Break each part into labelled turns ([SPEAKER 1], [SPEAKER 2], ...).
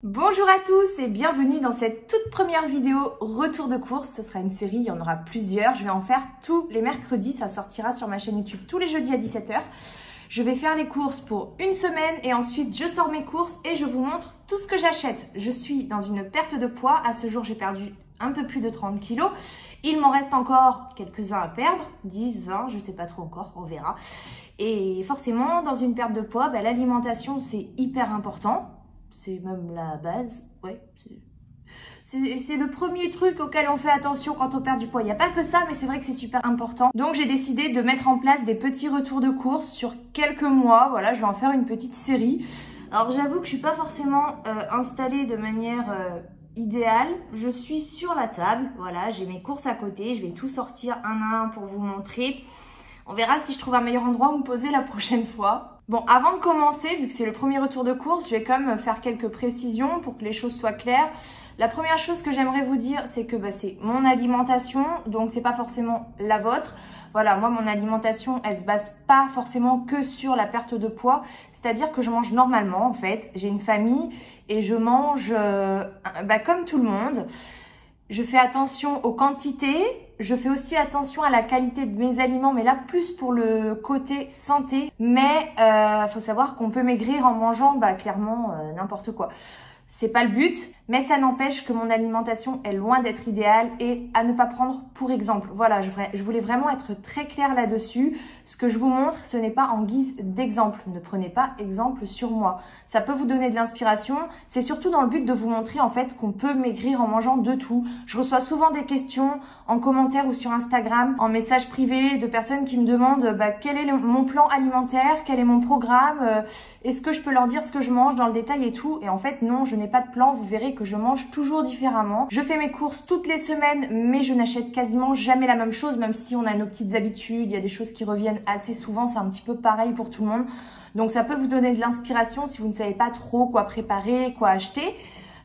[SPEAKER 1] Bonjour à tous et bienvenue dans cette toute première vidéo retour de course. Ce sera une série, il y en aura plusieurs. Je vais en faire tous les mercredis, ça sortira sur ma chaîne YouTube tous les jeudis à 17 h. Je vais faire les courses pour une semaine et ensuite je sors mes courses et je vous montre tout ce que j'achète. Je suis dans une perte de poids. À ce jour, j'ai perdu un peu plus de 30 kilos. Il m'en reste encore quelques-uns à perdre, 10, 20, je sais pas trop encore, on verra. Et forcément, dans une perte de poids, l'alimentation c'est hyper important. C'est même la base, ouais. C'est le premier truc auquel on fait attention quand on perd du poids. Il n'y a pas que ça, mais c'est vrai que c'est super important. Donc j'ai décidé de mettre en place des petits retours de course sur quelques mois. Voilà, je vais en faire une petite série. Alors j'avoue que je suis pas forcément installée de manière idéale. Je suis sur la table, voilà, j'ai mes courses à côté. Je vais tout sortir un à un pour vous montrer. On verra si je trouve un meilleur endroit où me poser la prochaine fois. Bon, avant de commencer, vu que c'est le premier retour de course, je vais quand même faire quelques précisions pour que les choses soient claires. La première chose que j'aimerais vous dire, c'est que c'est mon alimentation, donc c'est pas forcément la vôtre. Voilà, moi mon alimentation, elle se base pas forcément que sur la perte de poids, c'est-à-dire que je mange normalement en fait. J'ai une famille et je mange comme tout le monde. Je fais attention aux quantités. Je fais aussi attention à la qualité de mes aliments, mais là plus pour le côté santé. Mais faut savoir qu'on peut maigrir en mangeant clairement n'importe quoi. C'est pas le but, mais ça n'empêche que mon alimentation est loin d'être idéale et à ne pas prendre pour exemple. Voilà, je voulais vraiment être très claire là-dessus. Ce que je vous montre, ce n'est pas en guise d'exemple. Ne prenez pas exemple sur moi. Ça peut vous donner de l'inspiration. C'est surtout dans le but de vous montrer en fait qu'on peut maigrir en mangeant de tout. Je reçois souvent des questions en commentaire ou sur Instagram, en message privé de personnes qui me demandent quel est mon plan alimentaire, quel est mon programme, est-ce que je peux leur dire ce que je mange dans le détail et tout. Et en fait non, je n'ai pas de plan. Vous verrez que je mange toujours différemment. Je fais mes courses toutes les semaines, mais je n'achète quasiment jamais la même chose, même si on a nos petites habitudes, il y a des choses qui reviennent assez souvent, c'est un petit peu pareil pour tout le monde. Donc ça peut vous donner de l'inspiration si vous ne savez pas trop quoi préparer, quoi acheter.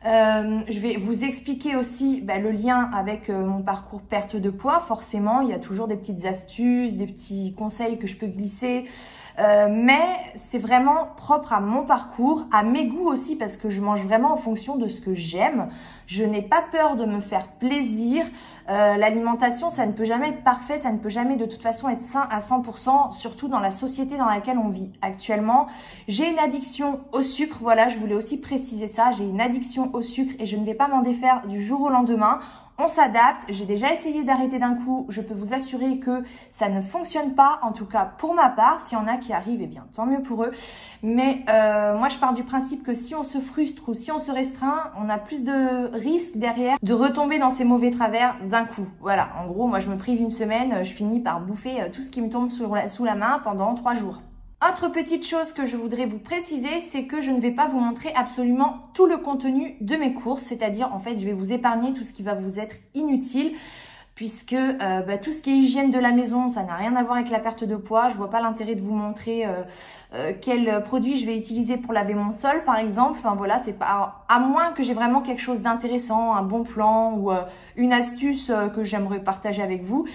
[SPEAKER 1] Je vais vous expliquer aussi le lien avec mon parcours perte de poids. Forcément, il y a toujours des petites astuces, des petits conseils que je peux glisser. Mais c'est vraiment propre à mon parcours, à mes goûts aussi, parce que je mange vraiment en fonction de ce que j'aime. Je n'ai pas peur de me faire plaisir. L'alimentation, ça ne peut jamais être parfait, ça ne peut jamais de toute façon être sain à 100%, surtout dans la société dans laquelle on vit actuellement. J'ai une addiction au sucre, voilà, je voulais aussi préciser ça. J'ai une addiction au sucre et je ne vais pas m'en défaire du jour au lendemain. On s'adapte, j'ai déjà essayé d'arrêter d'un coup, je peux vous assurer que ça ne fonctionne pas, en tout cas pour ma part. S'il y en a qui arrivent, eh bien tant mieux pour eux. Mais moi je pars du principe que si on se frustre ou si on se restreint, on a plus de risques derrière de retomber dans ces mauvais travers d'un coup. Voilà, en gros moi je me prive une semaine, je finis par bouffer tout ce qui me tombe sous la main pendant 3 jours. Autre petite chose que je voudrais vous préciser, c'est que je ne vais pas vous montrer absolument tout le contenu de mes courses. C'est-à-dire, en fait, je vais vous épargner tout ce qui va vous être inutile. Puisque tout ce qui est hygiène de la maison, ça n'a rien à voir avec la perte de poids. Je vois pas l'intérêt de vous montrer quel produit je vais utiliser pour laver mon sol, par exemple. Enfin voilà, c'est pas à moins que j'ai vraiment quelque chose d'intéressant, un bon plan ou une astuce que j'aimerais partager avec vous.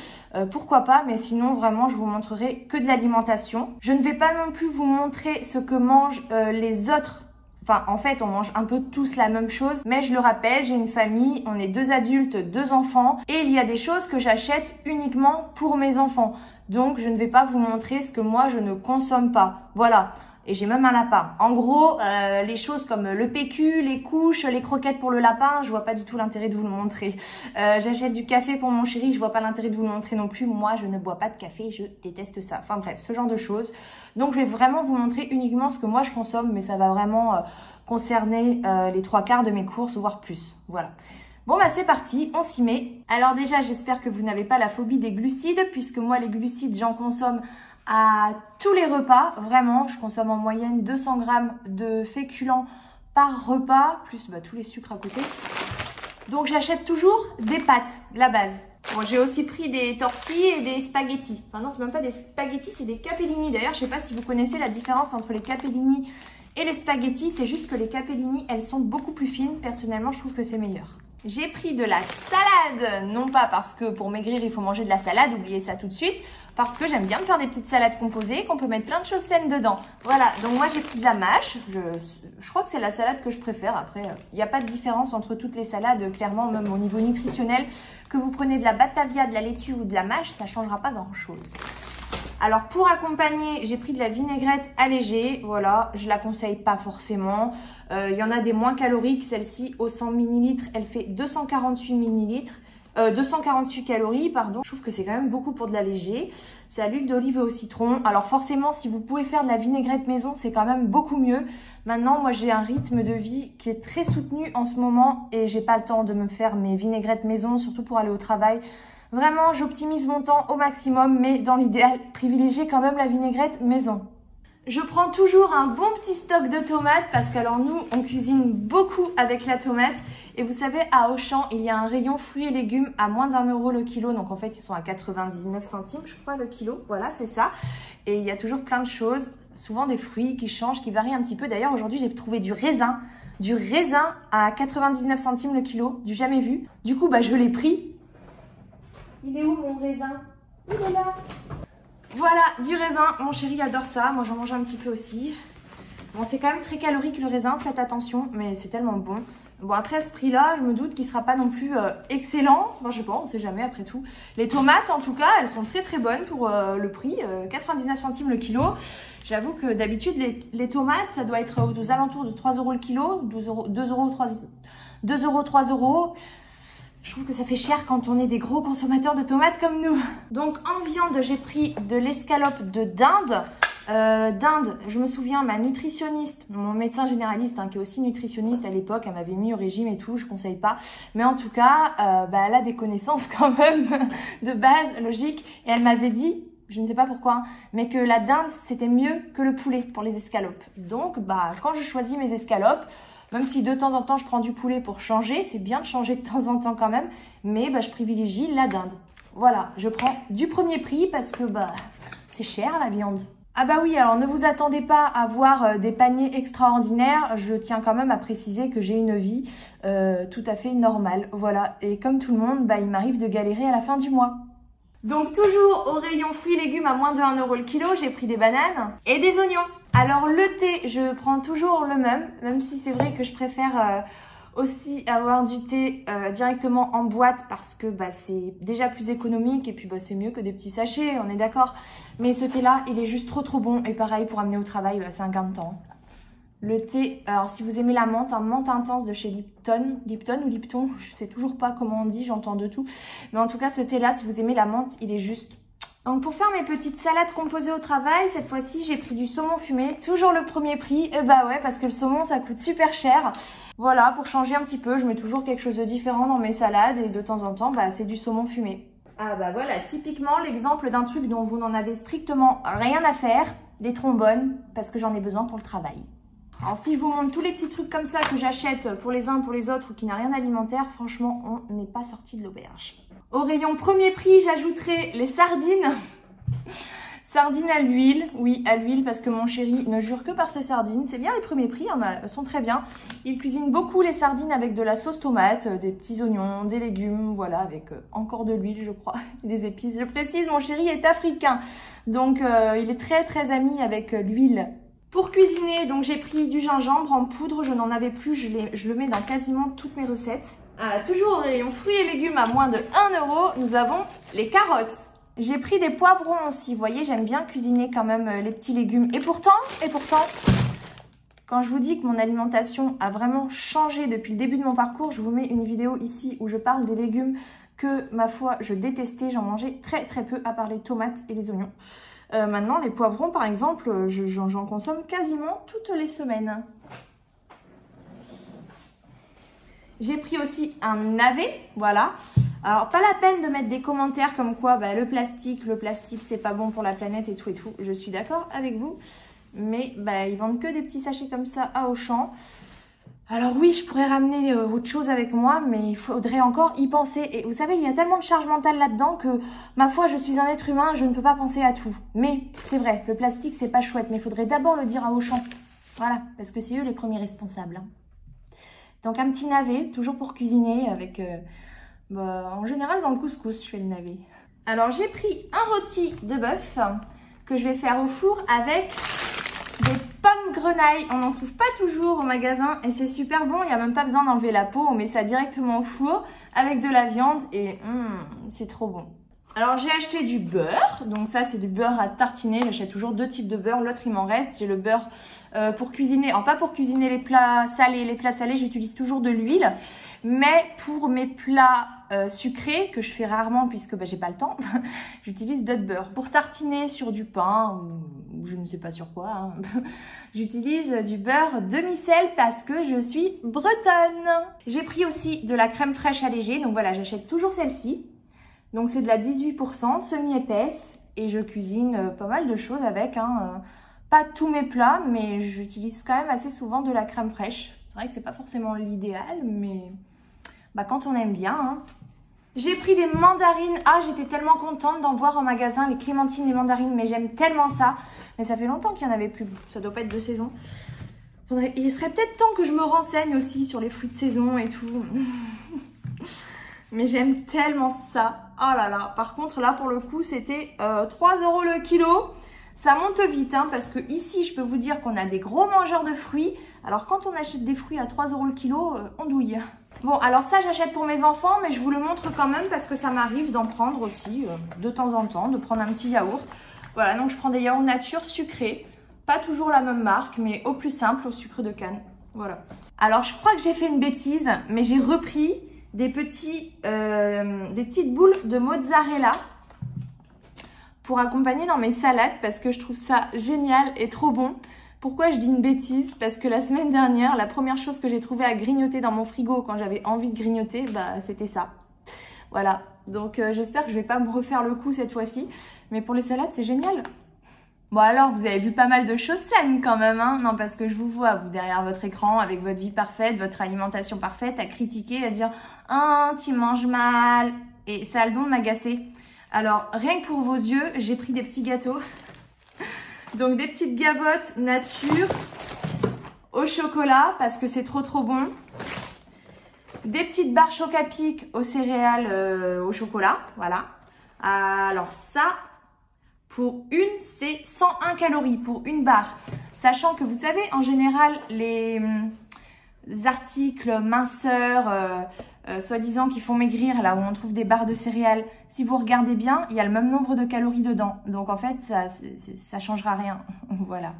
[SPEAKER 1] Pourquoi pas, mais sinon vraiment je vous montrerai que de l'alimentation. Je ne vais pas non plus vous montrer ce que mangent les autres. Enfin, en fait, on mange un peu tous la même chose, mais je le rappelle, j'ai une famille, on est 2 adultes, 2 enfants, et il y a des choses que j'achète uniquement pour mes enfants. Donc, je ne vais pas vous montrer ce que moi, je ne consomme pas. Voilà. Et j'ai même un lapin. En gros, les choses comme le PQ, les couches, les croquettes pour le lapin, je vois pas du tout l'intérêt de vous le montrer. J'achète du café pour mon chéri, je vois pas l'intérêt de vous le montrer non plus. Moi, je ne bois pas de café, je déteste ça. Enfin bref, ce genre de choses. Donc, je vais vraiment vous montrer uniquement ce que moi je consomme, mais ça va vraiment concerner les 3/4 de mes courses, voire plus. Voilà. Bon c'est parti, on s'y met. Alors déjà, j'espère que vous n'avez pas la phobie des glucides, puisque moi, les glucides, j'en consomme à tous les repas, vraiment, je consomme en moyenne 200 grammes de féculents par repas, plus tous les sucres à côté. Donc j'achète toujours des pâtes, la base. Bon, j'ai aussi pris des tortilles et des spaghettis. Enfin non, c'est même pas des spaghettis, c'est des capellini. D'ailleurs, je sais pas si vous connaissez la différence entre les capellini et les spaghettis. C'est juste que les capellini, elles sont beaucoup plus fines. Personnellement, je trouve que c'est meilleur. J'ai pris de la salade, non pas parce que pour maigrir il faut manger de la salade, oubliez ça tout de suite, parce que j'aime bien me faire des petites salades composées, qu'on peut mettre plein de choses saines dedans. Voilà, donc moi j'ai pris de la mâche, je crois que c'est la salade que je préfère. Après, il n'y a pas de différence entre toutes les salades, clairement, même au niveau nutritionnel. Que vous prenez de la batavia, de la laitue ou de la mâche, ça ne changera pas grand chose. Alors pour accompagner, j'ai pris de la vinaigrette allégée, voilà, je la conseille pas forcément. Il y en a des moins caloriques, celle-ci au 100 ml, elle fait 248 calories, pardon. Je trouve que c'est quand même beaucoup pour de l'allégé. C'est à l'huile d'olive et au citron. Alors forcément, si vous pouvez faire de la vinaigrette maison, c'est quand même beaucoup mieux. Maintenant, moi j'ai un rythme de vie qui est très soutenu en ce moment et j'ai pas le temps de me faire mes vinaigrettes maison, surtout pour aller au travail. Vraiment, j'optimise mon temps au maximum, mais dans l'idéal, privilégiez quand même la vinaigrette maison. Je prends toujours un bon petit stock de tomates parce qu'alors nous, on cuisine beaucoup avec la tomate. Et vous savez, à Auchan, il y a un rayon fruits et légumes à moins d'1 € le kilo. Donc en fait, ils sont à 99 centimes, je crois, le kilo. Voilà, c'est ça. Et il y a toujours plein de choses, souvent des fruits qui changent, qui varient un petit peu. D'ailleurs, aujourd'hui, j'ai trouvé du raisin à 99 centimes le kilo, du jamais vu. Du coup, je l'ai pris. Il est où mon raisin? Il est là. Voilà, du raisin. Mon chéri adore ça. Moi, j'en mange un petit peu aussi. Bon, c'est quand même très calorique le raisin. Faites attention, mais c'est tellement bon. Bon, après, à ce prix-là, je me doute qu'il ne sera pas non plus excellent. Enfin, je sais pas, on ne sait jamais après tout. Les tomates, en tout cas, elles sont très très bonnes pour le prix. 99 centimes le kilo. J'avoue que d'habitude, les tomates, ça doit être aux alentours de 3 € le kilo. 2 €, 3 €. Je trouve que ça fait cher quand on est des gros consommateurs de tomates comme nous. Donc en viande, j'ai pris de l'escalope de dinde. Je me souviens, ma nutritionniste, mon médecin généraliste, qui est aussi nutritionniste à l'époque, elle m'avait mis au régime et tout, je conseille pas. Mais en tout cas, elle a des connaissances quand même de base, logique. Et elle m'avait dit, je ne sais pas pourquoi, mais que la dinde, c'était mieux que le poulet pour les escalopes. Donc, quand je choisis mes escalopes, même si de temps en temps je prends du poulet pour changer, c'est bien de changer de temps en temps quand même, mais je privilégie la dinde. Voilà, je prends du premier prix parce que c'est cher la viande. Ah oui, alors ne vous attendez pas à voir des paniers extraordinaires, je tiens quand même à préciser que j'ai une vie tout à fait normale. Voilà, et comme tout le monde, il m'arrive de galérer à la fin du mois. Donc toujours au rayon fruits et légumes à moins de 1 € le kilo, j'ai pris des bananes et des oignons. Alors le thé, je prends toujours le même si c'est vrai que je préfère aussi avoir du thé directement en boîte parce que c'est déjà plus économique et puis c'est mieux que des petits sachets, on est d'accord. Mais ce thé là, il est juste trop bon et pareil pour amener au travail, c'est un gain de temps. Le thé, alors si vous aimez la menthe, un menthe intense de chez Lipton ou Lipton, je sais toujours pas comment on dit, j'entends de tout. Mais en tout cas, ce thé-là, si vous aimez la menthe, il est juste. Donc pour faire mes petites salades composées au travail, cette fois-ci, j'ai pris du saumon fumé, toujours le premier prix. Et ouais, parce que le saumon, ça coûte super cher. Voilà, pour changer un petit peu, je mets toujours quelque chose de différent dans mes salades et de temps en temps, c'est du saumon fumé. Ah voilà, typiquement l'exemple d'un truc dont vous n'en avez strictement rien à faire, des trombones, parce que j'en ai besoin pour le travail. Alors si je vous montre tous les petits trucs comme ça que j'achète pour les uns pour les autres ou qui n'a rien d'alimentaire, franchement on n'est pas sorti de l'auberge. Au rayon premier prix, j'ajouterai les sardines. Sardines à l'huile, oui à l'huile parce que mon chéri ne jure que par ses sardines. C'est bien les premiers prix, elles sont très bien. Il cuisine beaucoup les sardines avec de la sauce tomate, des petits oignons, des légumes, voilà, avec encore de l'huile je crois, des épices. Je précise, mon chéri est africain, donc il est très ami avec l'huile. Pour cuisiner, donc j'ai pris du gingembre en poudre, je n'en avais plus, je le mets dans quasiment toutes mes recettes. Toujours au rayon fruits et légumes à moins de 1 €, nous avons les carottes. J'ai pris des poivrons aussi, vous voyez, j'aime bien cuisiner quand même les petits légumes. Et pourtant, quand je vous dis que mon alimentation a vraiment changé depuis le début de mon parcours, je vous mets une vidéo ici où je parle des légumes que, ma foi, je détestais, j'en mangeais très peu à part les tomates et les oignons. Maintenant, les poivrons, par exemple, j'en consomme quasiment toutes les semaines. J'ai pris aussi un navet, voilà. Alors, pas la peine de mettre des commentaires comme quoi le plastique, c'est pas bon pour la planète et tout. Je suis d'accord avec vous. Mais ils vendent que des petits sachets comme ça à Auchan. Alors oui, je pourrais ramener autre chose avec moi, mais il faudrait encore y penser. Et vous savez, il y a tellement de charge mentale là-dedans que, ma foi, je suis un être humain, je ne peux pas penser à tout. Mais c'est vrai, le plastique, c'est pas chouette, mais il faudrait d'abord le dire à Auchan. Voilà, parce que c'est eux les premiers responsables. Donc un petit navet, toujours pour cuisiner avec... en général dans le couscous, je fais le navet. Alors j'ai pris un rôti de bœuf que je vais faire au four avec des pommes grenailles. On n'en trouve pas toujours au magasin et c'est super bon. Il n'y a même pas besoin d'enlever la peau. On met ça directement au four avec de la viande et c'est trop bon. Alors j'ai acheté du beurre. Donc ça c'est du beurre à tartiner. J'achète toujours 2 types de beurre. L'autre il m'en reste. J'ai le beurre pour cuisiner. Alors pas pour cuisiner les plats salés. Les plats salés j'utilise toujours de l'huile. Mais pour mes plats sucrés, que je fais rarement puisque j'ai pas le temps, j'utilise d'autres beurre. Pour tartiner sur du pain ou je ne sais pas sur quoi, hein, j'utilise du beurre demi-sel parce que je suis bretonne. J'ai pris aussi de la crème fraîche allégée, donc voilà, j'achète toujours celle-ci. Donc c'est de la 18%, semi-épaisse et je cuisine pas mal de choses avec, hein. Pas tous mes plats, mais j'utilise quand même assez souvent de la crème fraîche. C'est vrai que c'est pas forcément l'idéal, mais quand on aime bien, hein. J'ai pris des mandarines. Ah, j'étais tellement contente d'en voir en magasin, les clémentines, les mandarines, mais j'aime tellement ça. Mais ça fait longtemps qu'il n'y en avait plus, ça doit pas être de saison. Il serait peut-être temps que je me renseigne aussi sur les fruits de saison et tout. Mais j'aime tellement ça. Oh là là. Par contre, là, pour le coup, c'était 3 € le kilo. Ça monte vite, hein, parce que ici, je peux vous dire qu'on a des gros mangeurs de fruits. Alors, quand on achète des fruits à 3 € le kilo, on douille. Bon, alors ça, j'achète pour mes enfants, mais je vous le montre quand même parce que ça m'arrive d'en prendre aussi de temps en temps, de prendre un petit yaourt. Voilà, donc je prends des yaourts nature sucrés. Pas toujours la même marque, mais au plus simple, au sucre de canne. Voilà. Alors, je crois que j'ai fait une bêtise, mais j'ai repris des petites boules de mozzarella pour accompagner dans mes salades parce que je trouve ça génial et trop bon. Pourquoi je dis une bêtise? Parce que la semaine dernière, la première chose que j'ai trouvé à grignoter dans mon frigo quand j'avais envie de grignoter, c'était ça. Voilà, donc j'espère que je vais pas me refaire le coup cette fois-ci. Mais pour les salades, c'est génial. Bon alors, vous avez vu pas mal de choses saines quand même, hein? Non, parce que je vous vois, vous, derrière votre écran, avec votre vie parfaite, votre alimentation parfaite, à critiquer, à dire « Ah, tu manges mal !» Et ça a le don de m'agacer. Alors, rien que pour vos yeux, j'ai pris des petits gâteaux. Donc, des petites gavottes nature au chocolat, parce que c'est trop bon. Des petites barres Chocapic aux céréales au chocolat, voilà. Alors ça, pour une, c'est 101 calories pour une barre. Sachant que vous savez, en général, les articles minceurs, soi-disant qui font maigrir, là où on trouve des barres de céréales, si vous regardez bien, il y a le même nombre de calories dedans. Donc en fait, ça changera rien. Voilà.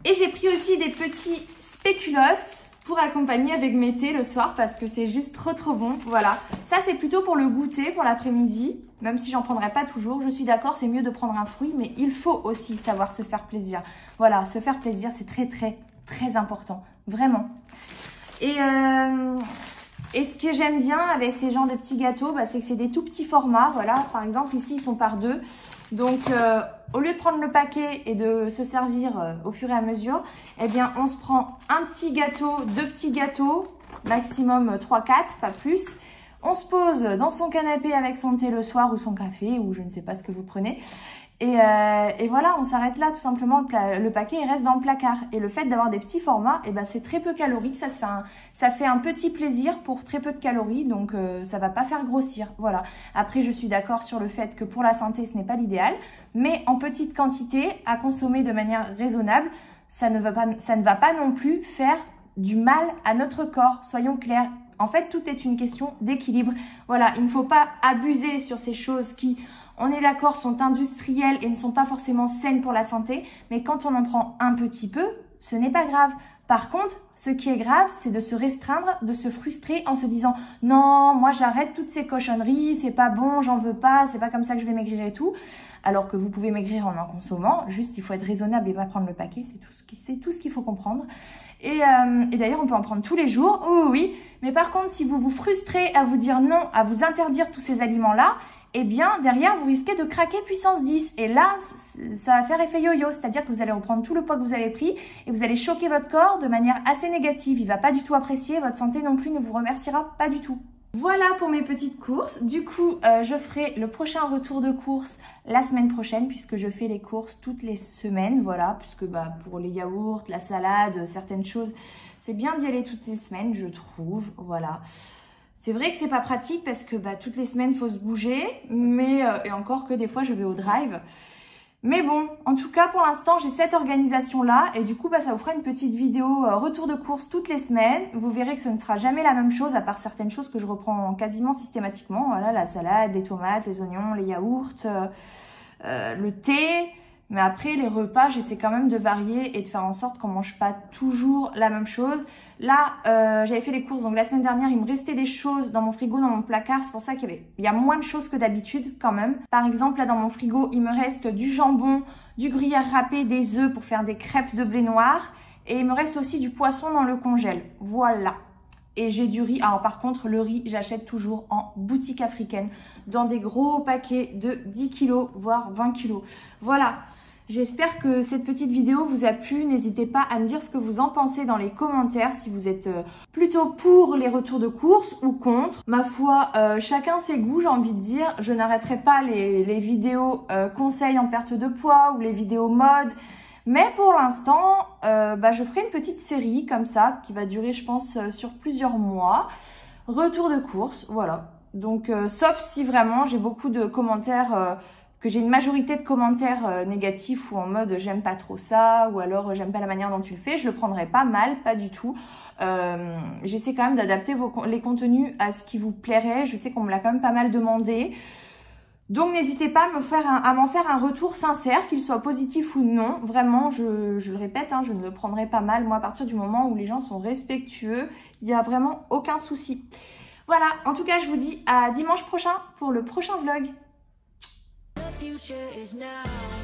[SPEAKER 1] Et j'ai pris aussi des petits spéculoos pour accompagner avec mes thés le soir parce que c'est juste trop bon. Voilà. Ça, c'est plutôt pour le goûter, pour l'après-midi. Même si j'en prendrai pas toujours, je suis d'accord, c'est mieux de prendre un fruit, mais il faut aussi savoir se faire plaisir. Voilà, se faire plaisir, c'est très important. Vraiment. Et ce que j'aime bien avec ces genres de petits gâteaux, c'est que c'est des tout petits formats. Voilà, par exemple, ici, ils sont par 2. Donc, au lieu de prendre le paquet et de se servir au fur et à mesure, eh bien, on se prend un petit gâteau, 2 petits gâteaux, maximum 3-4, pas plus. On se pose dans son canapé avec son thé le soir ou son café ou je ne sais pas ce que vous prenez. Et voilà, on s'arrête là tout simplement. Le paquet il reste dans le placard. Et le fait d'avoir des petits formats, c'est très peu calorique. Ça fait un petit plaisir pour très peu de calories. Donc ça va pas faire grossir. Voilà. Après, je suis d'accord sur le fait que pour la santé, ce n'est pas l'idéal. Mais en petite quantité, à consommer de manière raisonnable, ça ne va pas non plus faire du mal à notre corps. Soyons clairs. En fait, tout est une question d'équilibre. Voilà, il ne faut pas abuser sur ces choses qui, on est d'accord, sont industrielles et ne sont pas forcément saines pour la santé. Mais quand on en prend un petit peu, ce n'est pas grave. Par contre, ce qui est grave, c'est de se restreindre, de se frustrer en se disant « Non, moi j'arrête toutes ces cochonneries, c'est pas bon, j'en veux pas, c'est pas comme ça que je vais maigrir et tout. » Alors que vous pouvez maigrir en consommant, juste il faut être raisonnable et pas prendre le paquet, c'est tout ce qu'il faut comprendre. Et d'ailleurs, on peut en prendre tous les jours, oui. Mais par contre, si vous vous frustrez à vous dire non, à vous interdire tous ces aliments-là, eh bien, derrière, vous risquez de craquer puissance 10. Et là, ça va faire effet yo-yo, c'est-à-dire que vous allez reprendre tout le poids que vous avez pris et vous allez choquer votre corps de manière assez négative. Il va pas du tout apprécier, votre santé non plus ne vous remerciera pas du tout. Voilà pour mes petites courses. Du coup, je ferai le prochain retour de course la semaine prochaine puisque je fais les courses toutes les semaines. Voilà, puisque pour les yaourts, la salade, certaines choses, c'est bien d'y aller toutes les semaines, je trouve. Voilà. C'est vrai que c'est pas pratique parce que toutes les semaines, il faut se bouger. Mais, et encore que des fois, je vais au drive. Mais bon, en tout cas, pour l'instant, j'ai cette organisation-là. Et du coup, ça vous fera une petite vidéo retour de course toutes les semaines. Vous verrez que ce ne sera jamais la même chose, à part certaines choses que je reprends quasiment systématiquement. Voilà, la salade, les tomates, les oignons, les yaourts, le thé. Mais après, les repas, j'essaie quand même de varier et de faire en sorte qu'on ne mange pas toujours la même chose. Là, j'avais fait les courses, donc la semaine dernière, il me restait des choses dans mon frigo, dans mon placard. C'est pour ça qu'il y a moins de choses que d'habitude quand même. Par exemple, là, dans mon frigo, il me reste du jambon, du gruyère râpé, des œufs pour faire des crêpes de blé noir. Et il me reste aussi du poisson dans le congèle. Voilà. Et j'ai du riz. Alors par contre, le riz, j'achète toujours en boutique africaine, dans des gros paquets de 10 kg, voire 20 kg. Voilà. J'espère que cette petite vidéo vous a plu. N'hésitez pas à me dire ce que vous en pensez dans les commentaires, si vous êtes plutôt pour les retours de course ou contre. Ma foi, chacun ses goûts, j'ai envie de dire. Je n'arrêterai pas les vidéos conseils en perte de poids ou les vidéos mode. Mais pour l'instant, je ferai une petite série comme ça qui va durer, je pense, sur plusieurs mois. Retour de course, voilà. Donc, sauf si vraiment j'ai beaucoup de commentaires... que j'ai une majorité de commentaires négatifs ou en mode j'aime pas trop ça ou alors j'aime pas la manière dont tu le fais, je le prendrai pas mal, pas du tout. J'essaie quand même d'adapter les contenus à ce qui vous plairait. Je sais qu'on me l'a quand même pas mal demandé. Donc n'hésitez pas à m'en faire un retour sincère, qu'il soit positif ou non. Vraiment, je le répète, je ne le prendrai pas mal. Moi, à partir du moment où les gens sont respectueux, il n'y a vraiment aucun souci. Voilà, en tout cas, je vous dis à dimanche prochain pour le prochain vlog.
[SPEAKER 2] Future is now.